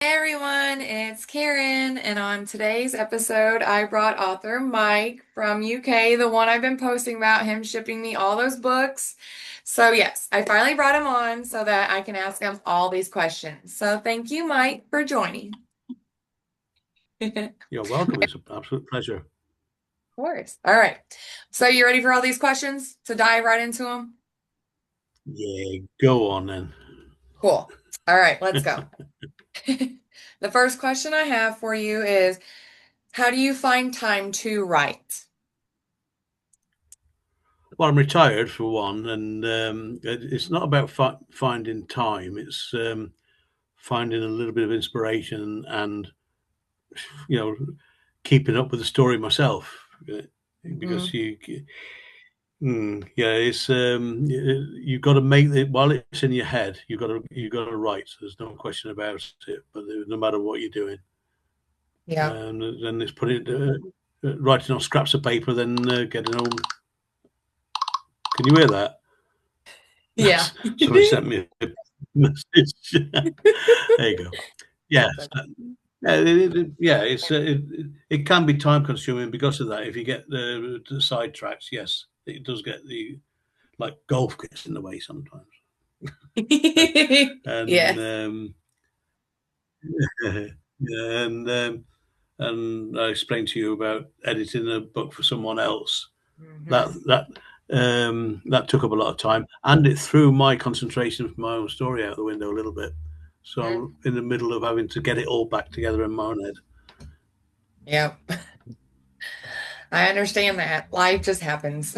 Hey everyone, it's Karen, and on today's episode, I brought author Mike from UK, the one I've been posting about him shipping me all those books. So, yes, I finally brought him on so that I can ask him all these questions. So, thank you, Mike, for joining. Of You're welcome. It's an absolute pleasure. course. All right. So, you ready for all these questions to dive right into them? Yeah, go on then. Cool. All right, let's go. The first question I have for you is, how do you find time to write? Well, I'm retired for one, and it's not about finding time. It's finding a little bit of inspiration and you know keeping up with the story myself, because Mhm. yeah, it's you've got to make it while it's in your head. You got to write. There's no question about it. But no matter what you're doing, Yeah. and then it's putting writing on scraps of paper, then getting home. Can you hear that? Yeah. Somebody sent me a message. There you go. Yes. That's Yeah, it can be time consuming because of that. If you get the sidetracks, yes, it does get like golf gets in the way sometimes. okay. And Yes. and and I explained to you about editing a book for someone else. That Hmm. that that took up a lot of time, and it threw my concentration from my own story out the window a little bit. So I'm in the middle of having to get it all back together in my own head. Yep. I understand that. Life just happens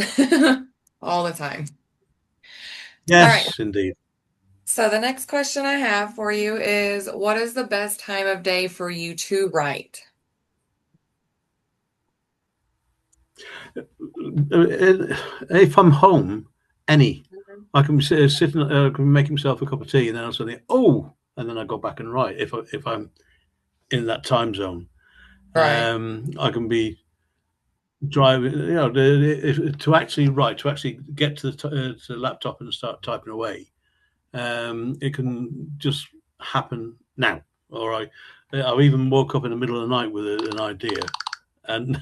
all the time. All right. Yes, indeed. So the next question I have for you is, what is the best time of day for you to write? If I'm home, any, Mhm. I can sit and can make himself a cup of tea, and then I'll suddenly, and then I go back and write. If I'm in that time zone, Right. I can be driving. To actually write, to actually get to the laptop and start typing away. It can just happen now. Or I've even woke up in the middle of the night with an idea, and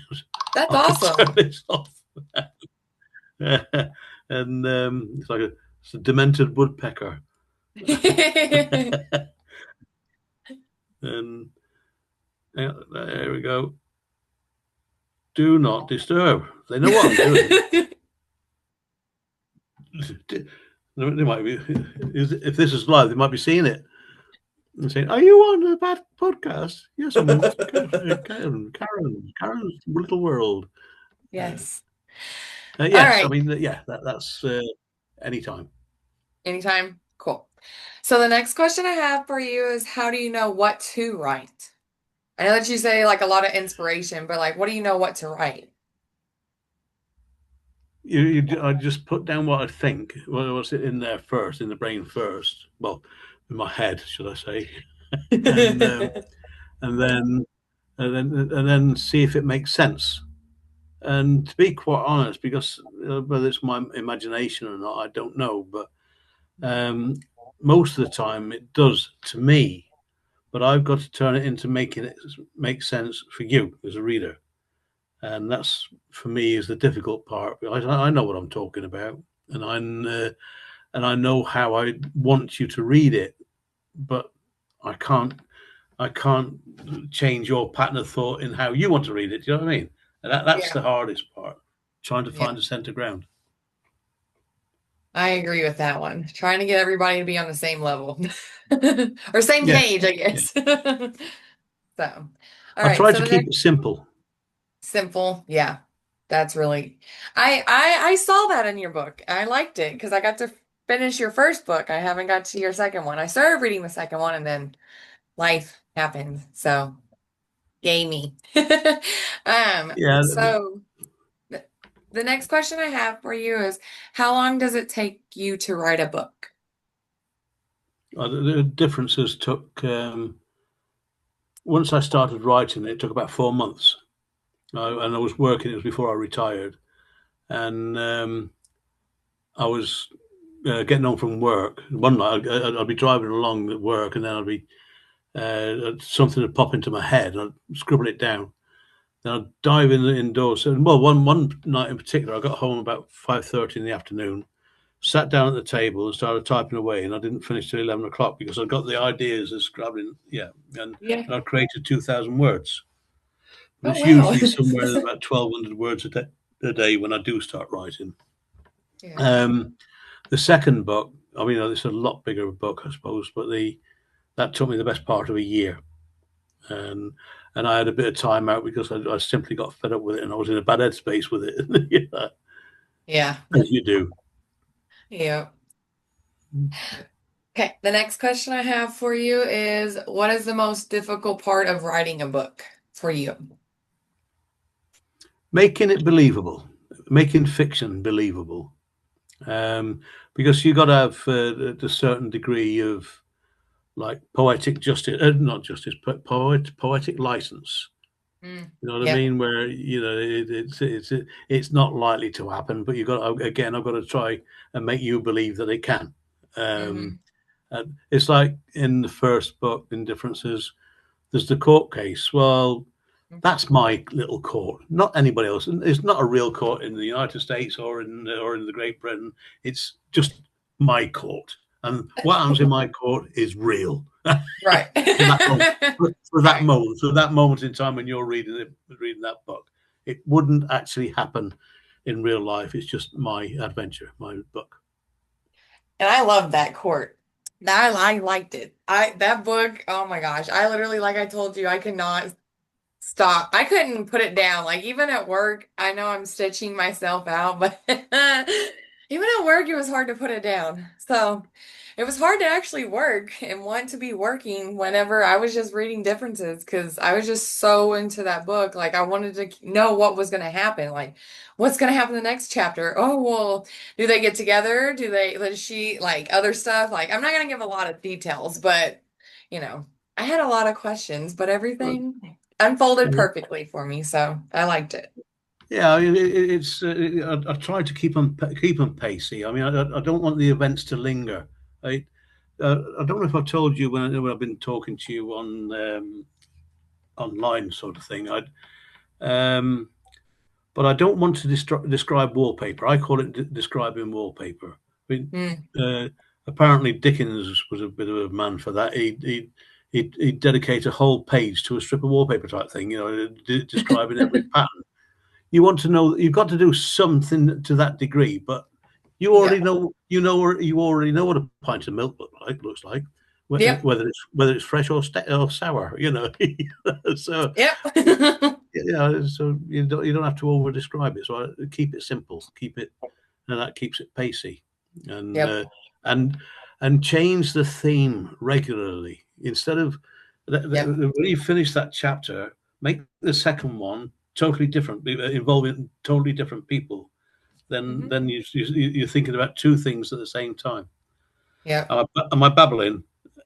That's I could turn awesome. this off. And it's a demented woodpecker. And there we go. Do not disturb. They know what I'm doing. They might be, if this is live, they might be seeing it and saying, "Are you on a bad podcast?" Yes, I'm on Karen's Little World. Uh, Yes. All yes, I right. mean, yeah, that's anytime. Anytime. Cool. So the next question I have for you is, how do you know what to write? I know that you say like a lot of inspiration, but like, what do you know what to write? I just put down what I think. What's it in there first, in the brain first? Well, in my head, should I say? and and then and then see if it makes sense. And to be quite honest, because whether it's my imagination or not, I don't know. But um, most of the time, it does to me. But I've got to turn it into making it make sense for you as a reader, and that's for me is the difficult part. I know what I'm talking about, and I know how I want you to read it, but I can't I can't change your pattern of thought in how you want to read it. Do you know what I mean? And that's Yeah. the hardest part, trying to Yeah. find a center ground. I agree with that one. Trying to get everybody to be on the same level or same Yeah, page, I yeah. guess. So, all I right. try So to the keep next it simple. simple, yeah, that's really. I saw that in your book. I liked it because I got to finish your first book. I haven't got to your second one. I started reading the second one and then life happened. So, yay me. Yeah, So th- the next question I have for you is, how long does it take you to write a book? the differences took. Once I started writing, it took about 4 months, and I was working. It was before I retired, and I was getting home from work. One night, I'd be driving along at work, and then I'd be something would pop into my head, and I'd scribble it down. Then I'd dive in indoors. And well, one night in particular, I got home about 5:30 in the afternoon, sat down at the table and started typing away, and I didn't finish till 11 o'clock because I got the ideas of scribbling, yeah, Yeah. and I created 2,000 words. But Oh, it's wow. usually somewhere about 1,200 words a day when I do start writing. Yeah. Um, the second book, I mean, it's a lot bigger book, I suppose, but that took me the best part of a year, and I had a bit of time out because I simply got fed up with it, and I was in a bad headspace with it. Yeah, Yeah. as you do. Yeah. Okay. The next question I have for you is, what is the most difficult part of writing a book for you? Making it believable, making fiction believable, because you got to have a certain degree of like poetic justice, not justice, but poetic license. Mm. You know what I Yep. mean? Where it's not likely to happen, but you got again. I've got to try and make you believe that it can. Um, Hmm. and it's like in the first book, Indifferences, there's the court case. Well, that's my little court, not anybody else. It's not a real court in the United States or in the Great Britain. It's just my court, and what happens in my court is real. Right. For that moment, Right. for that moment in time when you're reading that book, it wouldn't actually happen in real life. It's just my adventure, my book. And I love that court. I liked it. That book, oh my gosh. I literally, like I told you, I could not stop. I couldn't put it down. Like even at work, I know I'm stitching myself out, but even at work, it was hard to put it down. So it was hard to actually work and want to be working whenever I was just reading differences because I was just so into that book. Like I wanted to know what was going to happen. Like what's going to happen in the next chapter? Oh, well, do they get together? Does she like other stuff? Like I'm not going to give a lot of details, but you know, I had a lot of questions, but everything unfolded perfectly for me, so I liked it. Yeah, it's. I try to keep them pacey. I mean, I don't want the events to linger. I don't know if I've told you when I've been talking to you on online sort of thing. Um, but I don't want to describe wallpaper. I call it describing wallpaper. I mean, Mm. apparently Dickens was a bit of a man for that. He'd dedicate a whole page to a strip of wallpaper type thing, describing every pattern. You want to know, you've got to do something to that degree, but Yeah. you already know what a pint of milk looks like, Yep. whether it's fresh or sour, So Yep. yeah, so you don't have to over describe it. So I keep it simple, and that keeps it pacey, and Yep. uh, and and change the theme regularly instead of Yep. when you finish that chapter, make the second one totally different, involving totally different people. Then Hmm. you're thinking about two things at the same time. Yep. Am I babbling?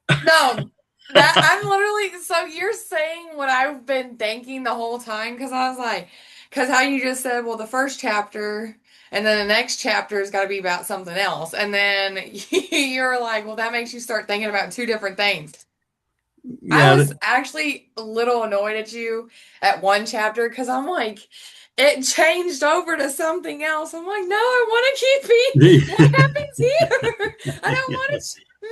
No, that I'm literally, so you're saying what I've been thinking the whole time because I was like, because how you just said, well, the first chapter and then the next chapter has got to be about something else. And then you're like, well, that makes you start thinking about two different things. I Yeah, was actually a little annoyed at you at one chapter because I'm like, it changed over to something else. I'm like, no, I want to keep being, what happens here? I don't want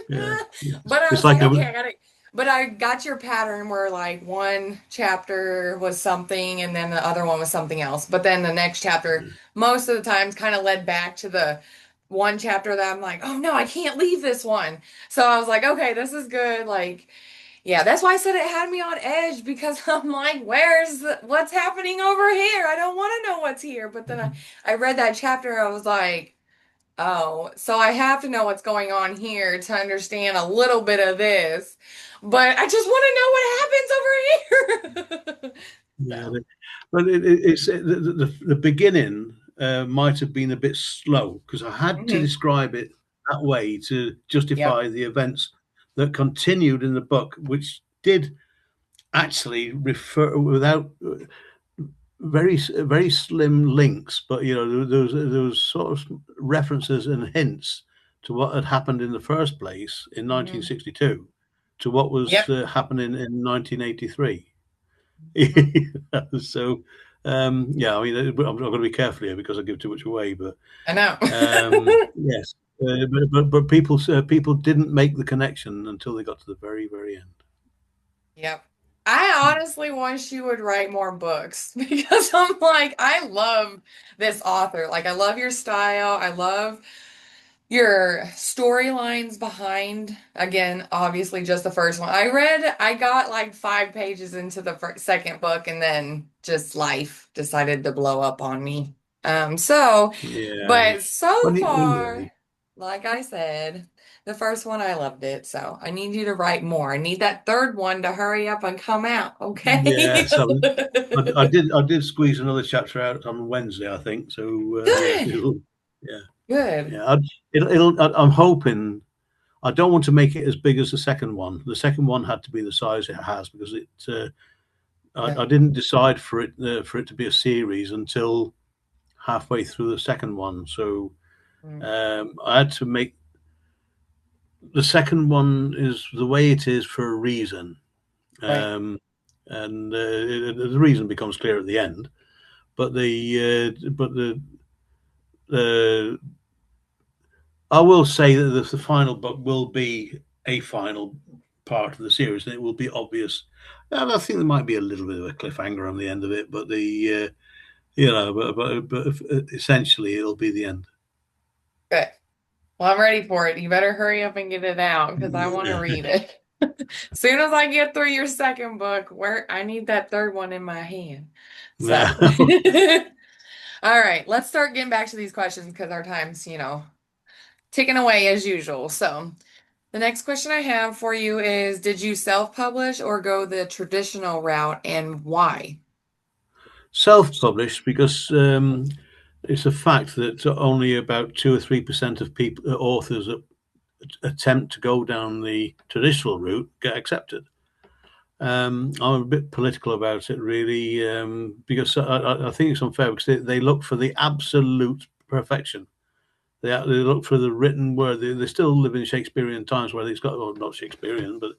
yeah, to. yeah. But I It's was like like, a okay, I gotta. But I got your pattern where like one chapter was something and then the other one was something else. But then the next chapter, most of the times, kind of led back to the one chapter that I'm like, oh no, I can't leave this one. So I was like, okay, this is good. Like, yeah, that's why I said it had me on edge because I'm like, what's happening over here? I don't want to know what's here. But then I read that chapter, I was like, oh, so I have to know what's going on here to understand a little bit of this. But I just want to know what happens over here. Yeah, So, but it's the beginning might have been a bit slow because I had to mhm. describe it that way to Yep. justify the events that continued in the book, which did actually refer without very slim links, but there was sort of references and hints to what had happened in the first place in Hmm. 1962 to what was Yep. happening in 1983. Mhm. So, yeah, I mean, I'm going to be careful here because I give too much away, but I know. yes, but people didn't make the connection until they got to the very very end. Yep. I honestly wish you would write more books because I'm like, I love this author. Like, I love your style. I love your storylines behind, again, obviously just the first one. I got like 5 pages into the second book, and then just life decided to blow up on me. So, Yeah, but so when you're far, ready. like I said, the first one I loved it. So I need you to write more. I need that third one to hurry up and come out, Yeah, okay? so I did squeeze another chapter out on Wednesday, I think. So yeah, Good, yeah, good. yeah. I'm hoping. I don't want to make it as big as the second one. The second one had to be the size it has because it. I Yeah. didn't decide for it to be a series until halfway through the second one. So Mm, I had to make the second one is the way it is for a reason, right, and the reason becomes clear at the end. But I will say that the final book will be a final part of the series, and it will be obvious. And I think there might be a little bit of a cliffhanger on the end of it, but but essentially it'll be the end. good. Well, I'm ready for it. You better hurry up and get it out because I want to Yeah. read it. Soon as I get through your second book, where I need that third one in my hand. So, Yeah. all right, let's start getting back to these questions because our time's, ticking away as usual. So, the next question I have for you is, did you self-publish or go the traditional route, and why? Self-published because it's a fact that only about 2 or 3% of people authors that attempt to go down the traditional route get accepted. I'm a bit political about it, really, because I think it's unfair because they look for the absolute perfection. They look for the written word. They still live in Shakespearean times where it's got, well, not Shakespearean, but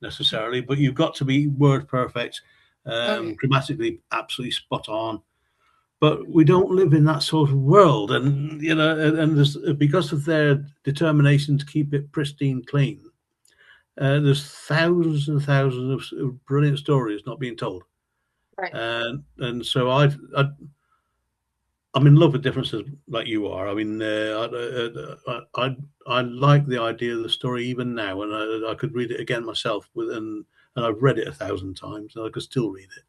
necessarily, but you've got to be word perfect, Oh, yeah. grammatically absolutely spot on. But we don't live in that sort of world, and and there's, because of their determination to keep it pristine clean, there's thousands and thousands of brilliant stories not being told, Right. and so I'm in love with differences like you are. I mean, I like the idea of the story even now, and I could read it again myself. And I've read it 1,000 times, and I could still read it.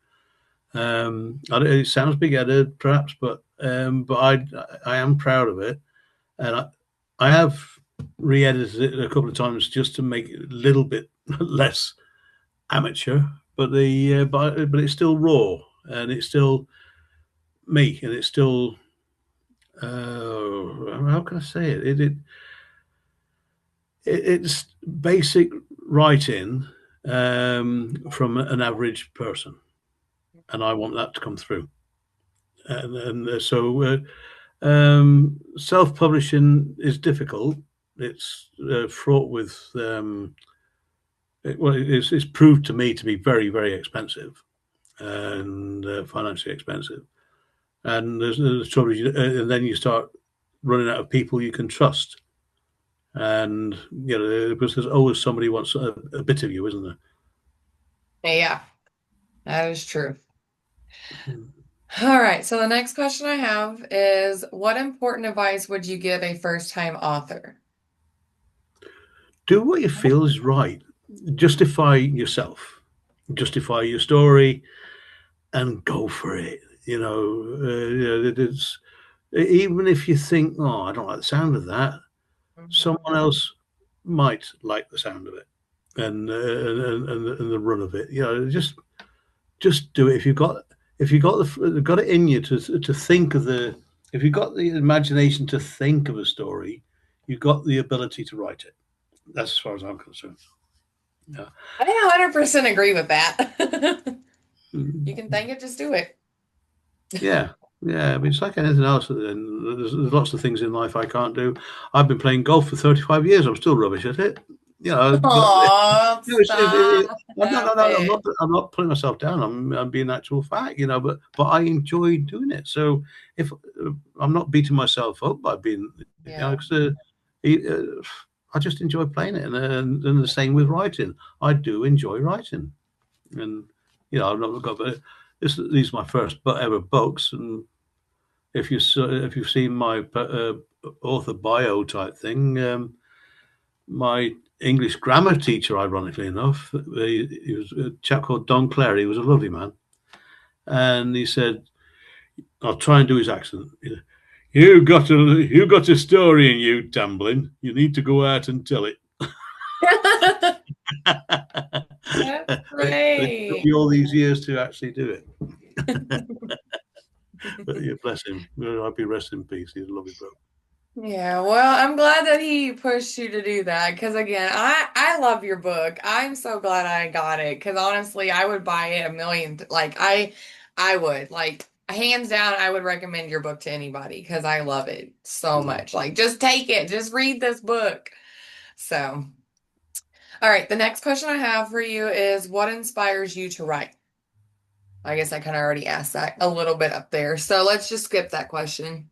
It sounds big-headed, perhaps, but I am proud of it, and I have re-edited it a couple of times just to make it a little bit less amateur. But it's still raw, and it's still me, and it's still how can I say it? It's basic writing from an average person, and I want that to come through. And self-publishing is difficult. It's fraught with it's proved to me to be very very expensive and financially expensive. And there's trouble, and then you start running out of people you can trust. And because there's always somebody who wants a bit of you, isn't there? Yeah, that is true. Hmm. All right, so the next question I have is, what important advice would you give a first-time author? Do what you feel is right. Justify yourself. Justify your story, and go for it. It's even if you think, oh, I don't like the sound of that. Mhm. Someone else might like the sound of it, and the run of it. Just do it. If you've got it in you to think of the if you've got the imagination to think of a story, you've got the ability to write it. That's as far as I'm concerned. Yeah. I 100% agree with that. You can Mm. think it, just do it. Yeah. Yeah. I mean, it's like anything else. And there's lots of things in life I can't do. I've been playing golf for 35 years. I'm still rubbish at it. But Oh, no, stop no, it. I'm not putting myself down. I'm being actual fact, but I enjoy doing it. So if I'm not beating myself up by being, Yeah. 'cause, I just enjoy playing it, and the same with writing. I do enjoy writing, and I've not got, but these are my first but ever books, and if you've seen my author bio type thing, my English grammar teacher, ironically enough, he was a chap called Don Clare. He was a lovely man, and he said, "I'll try and do his accent. You got a story in you, Tamblin. You need to go out and tell it." That's It took great. me all these years to actually do it. But yeah, bless him. I'd be rest in peace. He's a lovely bloke. Yeah, well, I'm glad that he pushed you to do that because again, I love your book. I'm so glad I got it because honestly, I would buy it a million like I would like hands down I would recommend your book to anybody because I love it so No. much. Like just take it, just read this book. So, all right, the next question I have for you is what inspires you to write? I guess I kind of already asked that a little bit up there. So let's just skip that question.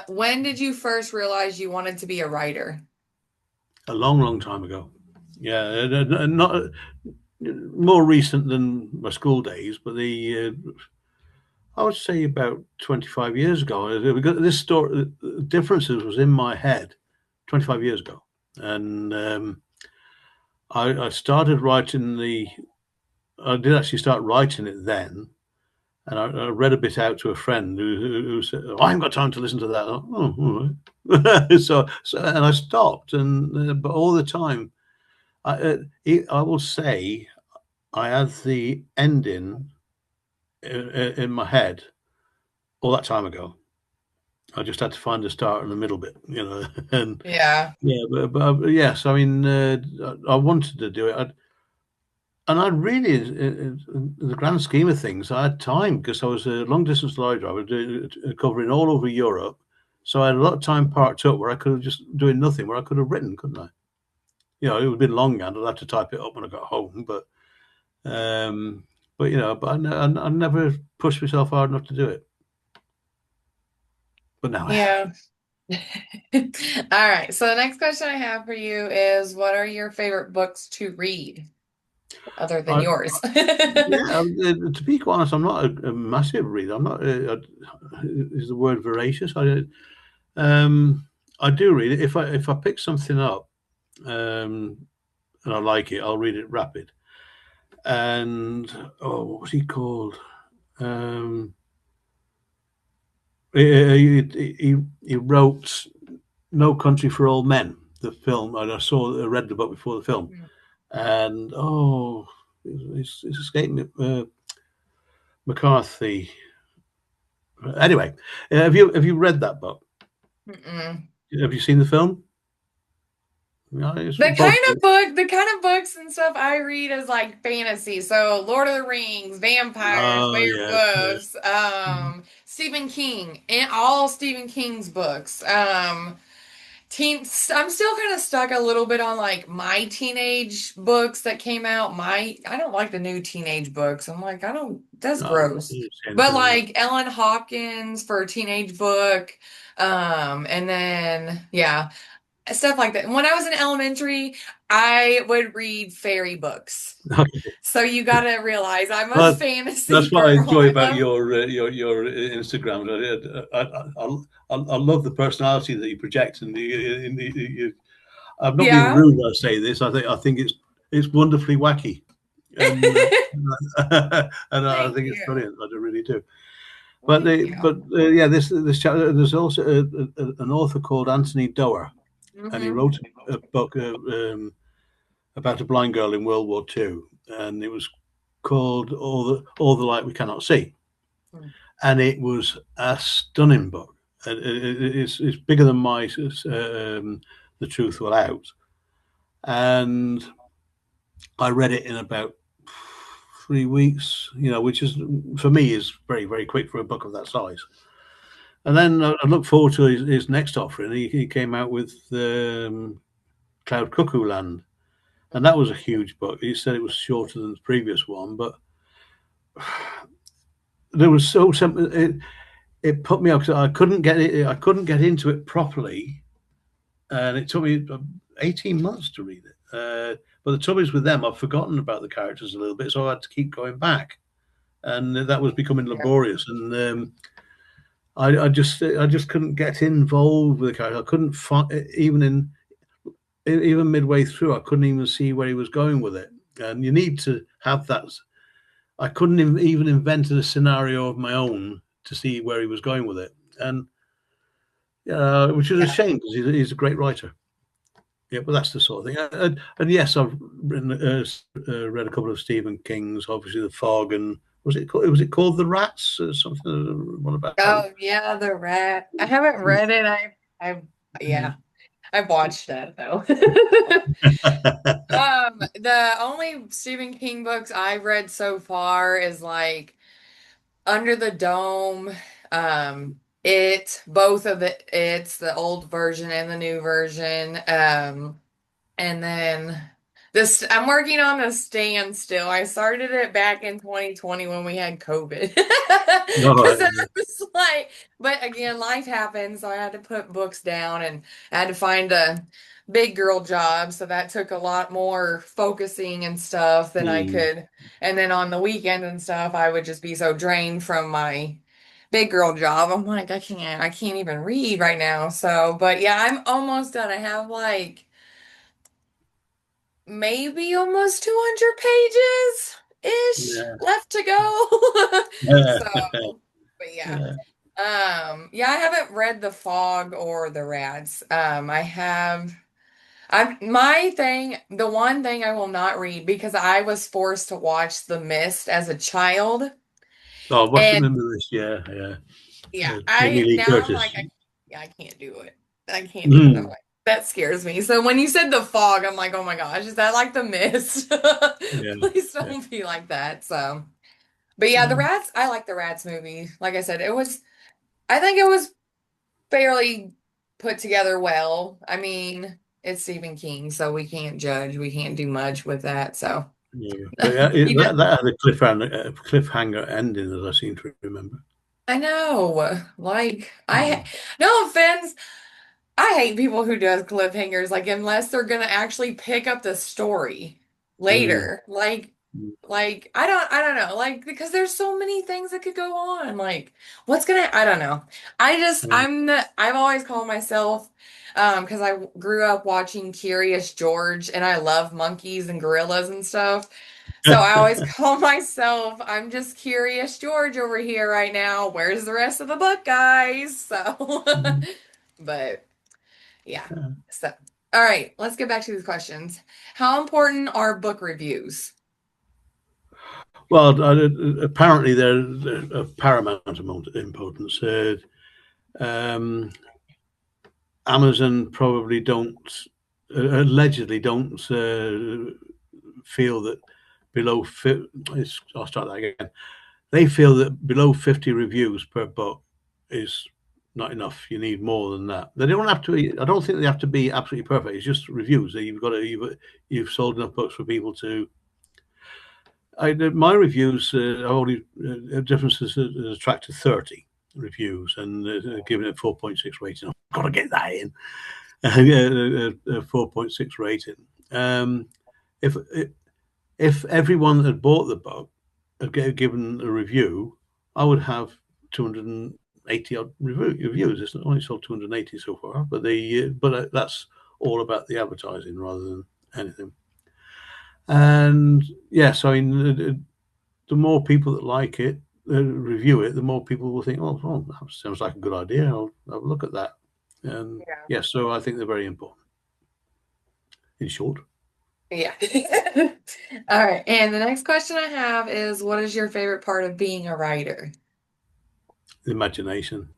When did you first realize you wanted to be a writer? A long, long time ago. Yeah, not more recent than my school days, but I would say about 25 years ago. We got this story. Differences was in my head 25 years ago, and I started writing the. I did actually start writing it then, and I read a bit out to a friend who said, "Oh, I haven't got time to listen to that." Oh, all right. And I stopped, and but all the time, I will say I had the ending in my head all that time ago. I just had to find the start and the middle bit. And Yeah. yeah, but yes, I mean, I wanted to do it, and I really, in the grand scheme of things, I had time because I was a long distance lorry driver covering all over Europe. So I had a lot of time parked up where I could have just doing nothing, where I could have written, couldn't I? It would have been longhand. I'd have to type it up when I got home, um, but I never pushed myself hard enough to do it. But now I have. Yeah. All right. So the next question I have for you is what are your favorite books to read other than I, yours? yeah, to be quite honest, I'm not a massive reader. I'm not. Is the word voracious? I do read it if I pick something up, um, and I like it, I'll read it rapid. And what was he called? Um, he wrote No Country for Old Men, the film, and I read the book before the film, and it's escaped me. McCarthy. Anyway, have you read that book? Mm-mm. Have you seen the film? No, it's The both. kind of book, the kind of books and stuff I read is like fantasy. So Lord of the Rings, vampires, Oh yes, yes. werewolves, Stephen King, and all Stephen King's books. I'm still kind of stuck a little bit on like my teenage books that came out. I don't like the new teenage books. I'm like, that's No, I gross. didn't say But anything on that. like Ellen Hopkins for a teenage book, and then yeah, stuff like that. When I was in elementary, I would read fairy books. So you gotta realize I'm a Well, fantasy that's what I girl. enjoy I about love, your Instagram. I love the personality that you project, and I'm not being yeah. rude when I say this. I think it's wonderfully wacky, and and I Thank think it's you. brilliant. I really do. But Thank you. yeah, this chapter, there's also an author called Anthony Doerr, and he Hmm. wrote a book about a blind girl in World War II, and it was called All the Light We Cannot See, and it was a stunning book. It's bigger than my The Truth Will Out, and I read it in about 3 weeks. Which is for me is very very quick for a book of that size. And then I look forward to his next offering. He came out with Cloud Cuckoo Land, and that was a huge book. He said it was shorter than the previous one, but there was so simple. It put me off because I couldn't get it. I couldn't get into it properly, and it took me 18 months to read it. But the trouble is with them, I've forgotten about the characters a little bit, so I had to keep going back, and that was becoming Yeah. laborious. And I just couldn't get involved with the character. I couldn't find even midway through. I couldn't even see where he was going with it. And you need to have that. I couldn't even invent a scenario of my own to see where he was going with it, and which is a Yeah. shame because he's a great writer. Yeah, but that's the sort of thing. And yes, I've read a couple of Stephen King's, obviously The Fog, and was it called The Rats or something? One about Oh yeah, the rat. I haven't read it. I yeah, I've watched that though. The only Stephen King books I've read so far is like Under the Dome, it's the old version and the new version. And then this, I'm working on a standstill. I started it back in 2020 when we had COVID. Because No, I was like, but again, life happens. So I had to put books down and I had to find a big girl job. So that took a lot more focusing and stuff than I mm, could. And then on the weekend and stuff, I would just be so drained from my big girl job. I'm like, I can't even read right now. So, but yeah, I'm almost done. I have like, maybe almost 200 pages ish yeah, left to go. yeah, So, but yeah. yeah. Yeah, I haven't read The Fog or The Rats. The one thing I will not read because I was forced to watch The Mist as a child. Oh, what's the And name of this? Yeah, yeah. yeah, Jamie I Lee now I'm Curtis. like, yeah, I can't do it. I can't do it. I'm Mm, like, that scares me. So when you said The Fog, I'm like, oh my gosh, is that like The Mist? yeah, Please yeah, don't be like that. So, but yeah, yeah, I like the Rats movie. Like I said, I think it was fairly put together well. I mean, it's Stephen King, so we can't judge. We can't do much with that. So, yeah. But yeah, he did. that had a cliffhanger ending, as I seem to remember. I know. Like, Mm, no offense. I hate people who does cliffhangers, like unless they're gonna actually pick up the story mm, later. Like I don't know. Like because there's so many things that could go on. Like I don't know. mm. I've always called myself because I grew up watching Curious George and I love monkeys and gorillas and stuff. So I always call myself, I'm just Curious George over here right now. Where's the rest of the book, guys? So, Mm. but yeah. So, all right, let's get back to these questions. How important are book reviews? Well, apparently they're of paramount amount of importance. Um, Amazon probably allegedly don't feel that below. I'll start that again. They feel that below 50 reviews per book is not enough. You need more than that. They don't have to be. I don't think they have to be absolutely perfect. It's just reviews. You've sold enough books for people to. My reviews are only differences has attracted 30 reviews and giving it 4.6 rating. I've got to get that in. A 4.6 rating. If if everyone that had bought the book had given a review, I would have 280 odd reviews. It's only sold 280 so far, but that's all about the advertising rather than anything. And yes, I mean the more people that like it, review it, the more people will think, oh, that sounds like a good idea. I'll have a look at that. And Yeah. yes, so I think they're very important. In short, Yeah. All right. And the next question I have is what is your favorite part of being a writer? the imagination,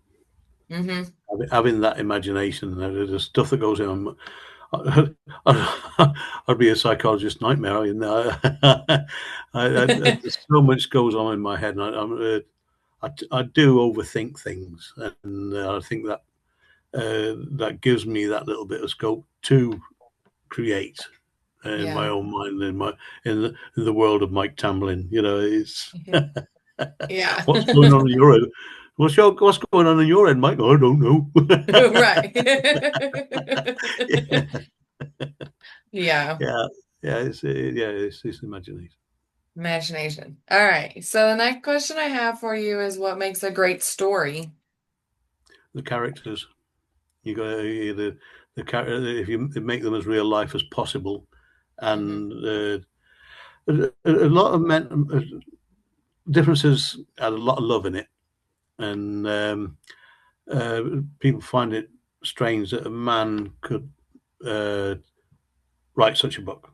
Mm-hmm. having that imagination, the stuff that goes in. I'd be a psychologist nightmare. You know, there's so much goes on in my head, and I do overthink things, and I think that that gives me that little bit of scope to create in my Yeah. own mind, in the world of Mike Tamblin. It's Yeah. what's going on in your end. What's going on in your end, Mike? I don't know. Right. Yeah, Yeah. yeah, it's imagination. Imagination. All right. So the next question I have for you is what makes a great story? The characters. You got the character. If you make them as real life as possible, Hmm. and a lot of differences had a lot of love in it, and uh, people find it strange that a man could uh, write such a book.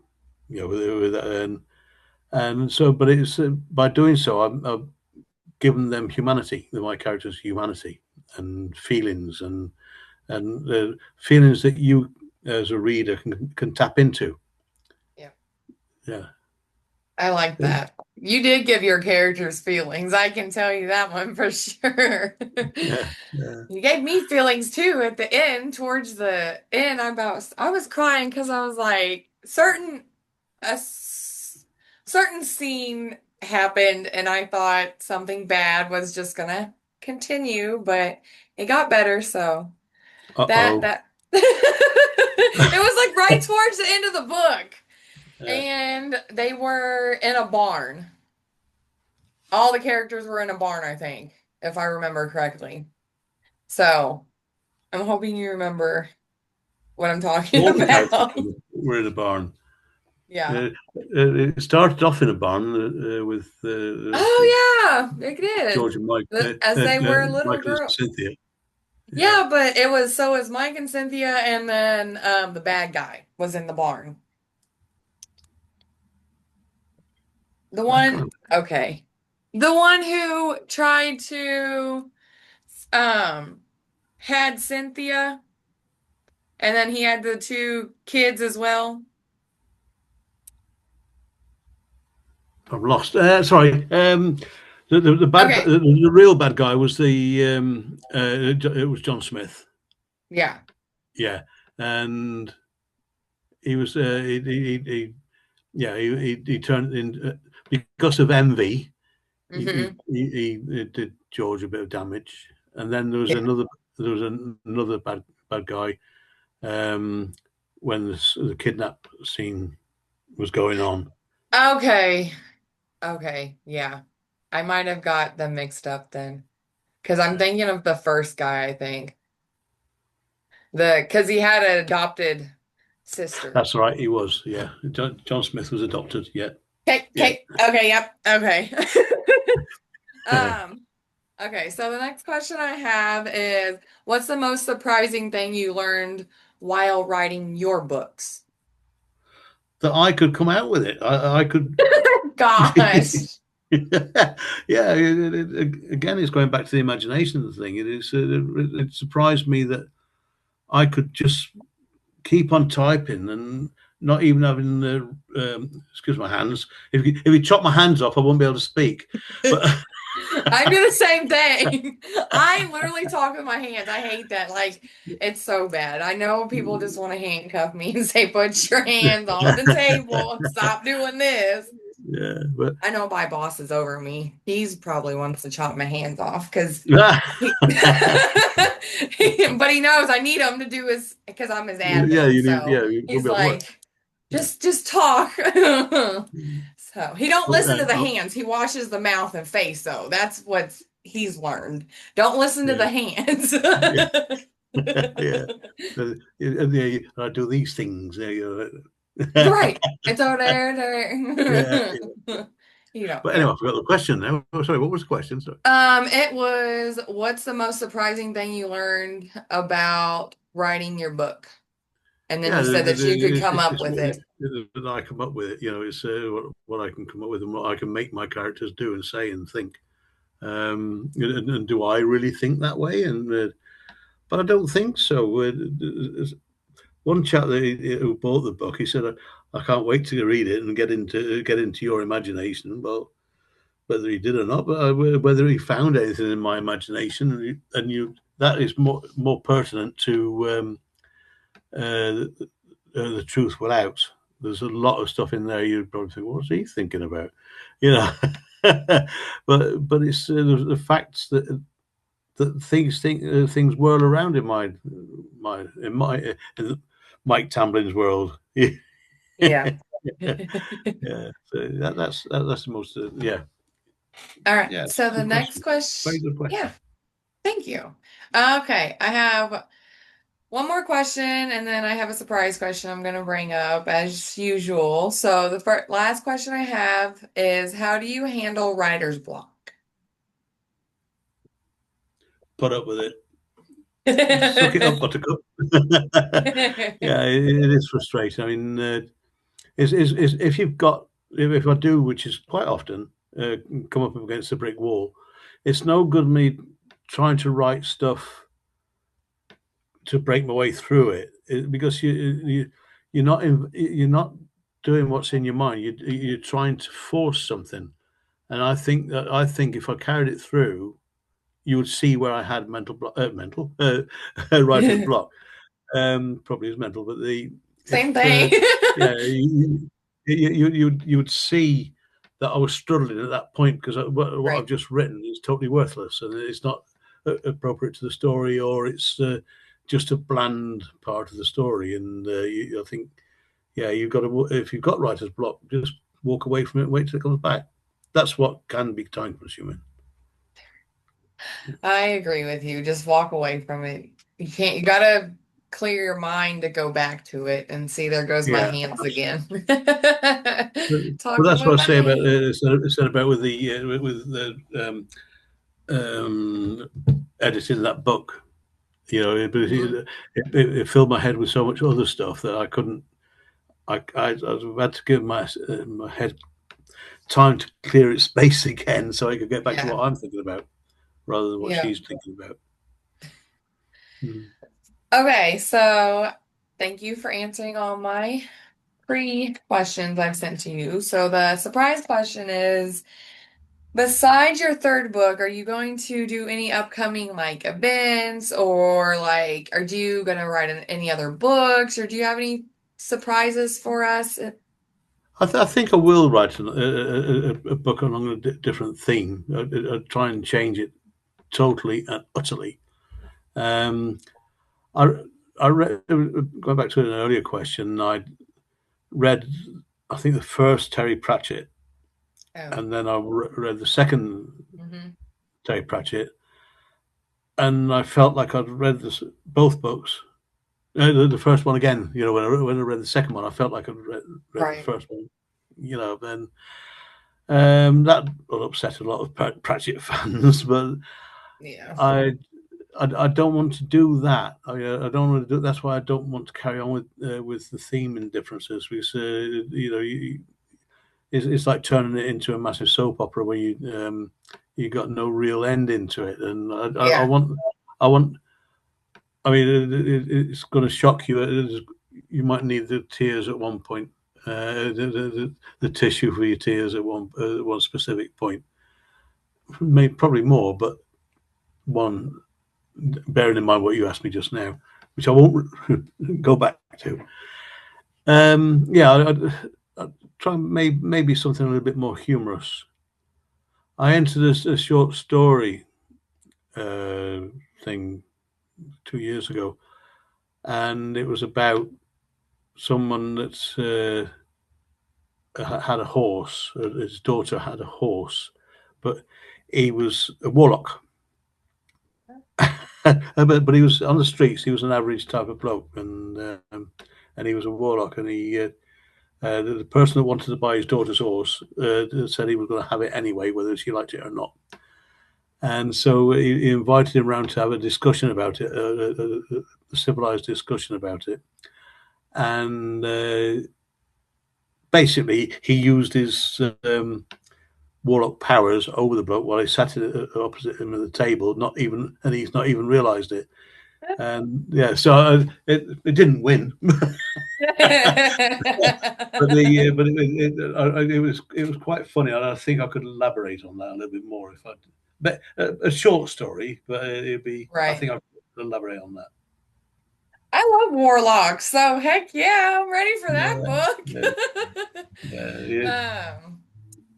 And so, but it's by doing so, I've given them humanity, my characters' humanity and feelings, and feelings that you, as a reader, can tap into. Yeah. Yeah, I like that. You did give your characters feelings. I can tell you that one for sure. yeah, yeah. You gave me feelings too at the end, towards the end. I was crying because I was like, certain scene happened, and I thought something bad was just gonna continue, but it got better. So Uh that oh. that it was like right towards the end of the book, Uh, and they were in a barn. All the characters were in a barn, I think, if I remember correctly. So I'm hoping you remember what I'm talking all the characters about. were in a barn. Yeah. Uh, it started off in a barn with Oh yeah, it George did. and Mike, As they were little Michael and girl. Cynthia. Yeah, Yeah, but it was Mike and Cynthia, and then the bad guy was in the barn. The I one, can't. okay. The one who tried to um had Cynthia, and then he had the two kids as well. I'm lost. Sorry. The Okay. the real bad guy was it was John Smith. Yeah. Yeah, and he was he turned in because of envy. Hmm. He did George a bit of damage, and then Yeah. there was another bad guy when the kidnap scene was going on. Okay. Okay. Yeah. I might have got them mixed up then. Because I'm Yeah. thinking of the first guy, I think. Because he had an adopted sister. That's right, he was. Yeah, John Smith was adopted. Yeah, Okay, yeah. okay, yep, okay. Um, okay, so the next question I have is, what's the most surprising thing you learned while writing your books? That I could come out with it. I could. Gosh. Yeah. Again, it's going back to the imagination thing. It surprised me that I could just keep on typing and not even having the excuse my hands. If you chop my hands off, I won't be able to speak. But I do the same thing. I literally talk with my hands. I hate that. Like, it's so bad. I know people just want to handcuff me and say, put your hands on the table and stop doing this. yeah, but I know my boss is over me. He's probably wants to chop my hands off because he, but he knows I need him to do his, because I'm his yeah, admin. So you will he's be able to work. like, Yeah. just talk. So he don't Well, listen to the hands. He washes the mouth and face. So that's what he's learned. Don't listen to yeah, the hands. yeah, yeah. Yeah, I do these things. Right. It's over Yeah, there. yeah. You know, But yeah. anyway, I forgot the question now. Oh, sorry, what was the question? Sorry. It was, what's the most surprising thing you learned about writing your book? And then Yeah, you said that you could come up it's with it. that I come up with it. It's what I can come up with and what I can make my characters do and say and think. And do I really think that way? But I don't think so. One chap who bought the book, he said, "I can't wait to read it and get into your imagination." Well, whether he did or not, but whether he found anything in my imagination, and you that is more pertinent to the truth will out. There's a lot of stuff in there you'd probably think, what's he thinking about? You know, but it's the facts that things whirl around in Mike Tamblin's world. Yeah, Yeah. so that's the most All right. yeah. So the Good next question. Very question, good yeah, question. thank you. Okay, I have one more question, and then I have a surprise question I'm going to bring up as usual. So the last question I have is, how do you handle writer's block? Put up with it. Suck it up, Buttercup. Yeah, it is frustrating. I mean, is if you've got if I do, which is quite often, come up against a brick wall, it's no good me trying to write stuff to break my way through because you're not doing what's in your mind. You're trying to force something, and I think if I carried it through, you would see where I had writer's block. Probably is mental, but the Same if thing. yeah, you would see that I was struggling at that point because what I've Right. just written is totally worthless and it's not appropriate to the story, or it's just a bland part of the story. And I think yeah, you've got to, if you've got writer's block, just walk away from it and wait till it comes back. That's what can be time consuming. I agree with you. Just walk away from it. You can't, you gotta clear your mind to go back to it and see there goes my Yeah, hands absolutely. again. But Talking that's what with I my say about hands. said about with the with the um, editing that book. You know, Mhm. it filled my head with so much other stuff that I couldn't. I had to give my head time to clear its space again, so I could get back to Yeah. what I'm thinking about rather than what Yeah. she's thinking about. Mm. Okay, so thank you for answering all my pre-questions I've sent to you. So the surprise question is, besides your third book, are you going to do any upcoming like events or like are you going to write any other books or do you have any surprises for us? I think I will write a book along a different theme. I'd try and change it totally and utterly. Um, I, going back to an earlier question, I read, I think, the first Terry Pratchett, Oh. and then I read the second Hmm. Terry Pratchett, and I felt like I'd read both books. The first one again, you know, when I read the second one, I felt like I'd read the Right. first one. You know, then that will upset a lot of Pratchett fans, but Yeah. I I don't want to do that. I don't want to do. That's why I don't want to carry on with the theme and differences because you know it's like turning it into a massive soap opera where you got no real end into it. And I Yeah. want I want. I mean, it's going to shock you. You might need the tears at one point, the tissue for your tears at one specific point. Maybe probably more, but one bearing in mind what you asked me just now, which I won't go back to. Yeah, I'd try maybe something a little bit more humorous. I entered a short story uh, thing 2 years ago, and it was about someone that's had a horse. His daughter had a horse, but he was a warlock. But he was on the streets. He was an average type of bloke, and he was a warlock. And the person that wanted to buy his daughter's horse said he was going to have it anyway, whether she liked it or not. And so he invited him round to have a discussion about it, a civilized discussion about it. And basically, he used his warlock powers over the bloke while he sat opposite him at the table, and he's not even realised it. And yeah, so it didn't win, but it was quite funny, and I think I could elaborate on that a little bit more if I. But a short story, but it'd be. I Right. think I could elaborate on that. I love warlocks, so heck yeah, I'm ready for that Yeah, yeah, book. yeah.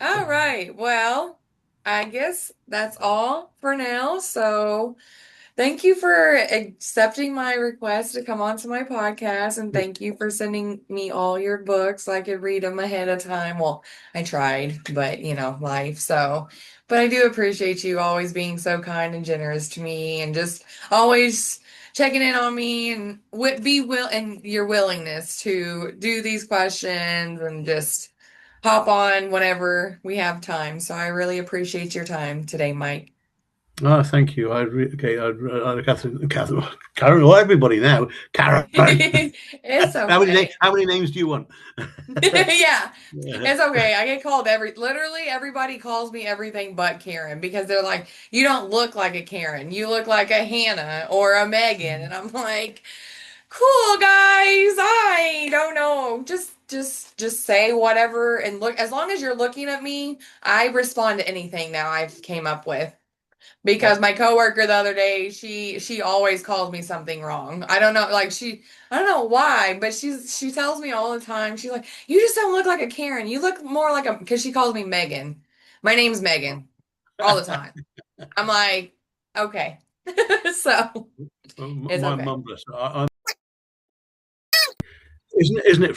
All right. Well, I guess that's all for now. So thank you for accepting my request to come onto my podcast, and thank you for sending me all your books so I could read them ahead of time. Well, I tried, but life. So, but I do appreciate you always being so kind and generous to me, and just always checking in on me, and be will and your willingness to do these questions and just hop on whenever we have time. So I really appreciate your time today, Mike. Oh, thank you. Okay, Karen, well, everybody now, Karen. It's okay. How many names do you want? Yeah, Yeah. it's okay. I get called literally everybody calls me everything but Karen because they're like, you don't look like a Karen. You look like a Hannah or a Megan. And I'm like, cool guys, I don't know. Just say whatever and look, as long as you're looking at me, I respond to anything now I've came up with. Because Well, my coworker the other day, she always calls me something wrong. I don't know, like I don't know why, but she tells me all the time. She's like, "You just don't look like a Karen. You look more like a," because she calls me Megan. My name's Megan all the time. I'm like, okay, so it's my okay. mum, bless her, isn't it?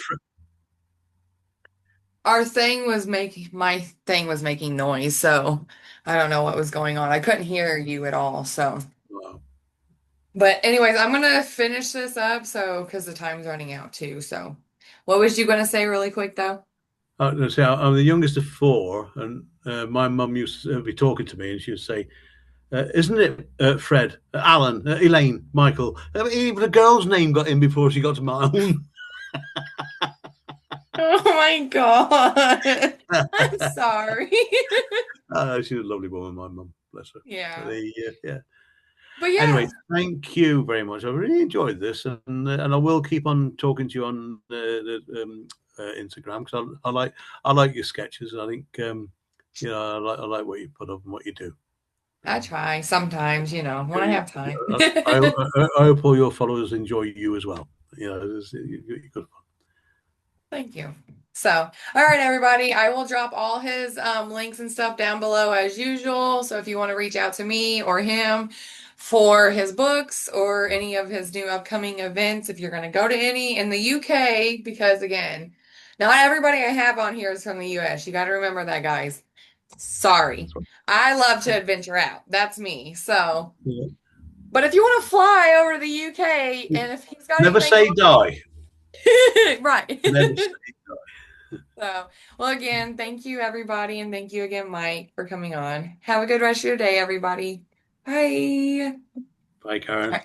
My thing was making noise, so I don't know what was going on. I couldn't hear you at all, so. Well, But anyways, I'm gonna finish this up so because the time's running out too. So what was you gonna say really quick though? say I'm the youngest of four, and my mum used to be talking to me, and she would say, "Isn't it Fred, Alan, Elaine, Michael? Even a girl's name got in before she got to my own." Oh my God. I'm sorry. She's a lovely woman, my mum, bless her. But Yeah. yeah. But Anyway, yeah, thank you very much. I really enjoyed this, and I will keep on talking to you on Instagram because I like your sketches. I think I like what you put up and what you do. I try sometimes, when I You- have time. I hope all your followers enjoy you as well. You're good. Thank you. So, all right, everybody, I will drop all his links and stuff down below as usual. So if you want to reach out to me or him for his books or any of his new upcoming events, if you're going to go to any in the UK, because again, not everybody I have on here is from the US. You got to remember that, guys. Sorry. I love to adventure out. That's me. So, Yeah. but if you want to fly over to the UK and if he's got Never anything say going die. on, right. Never say So, well, again, thank you, everybody, and thank you again, Mike, for coming on. Have a good rest of your day, everybody. Bye. bye, Karen.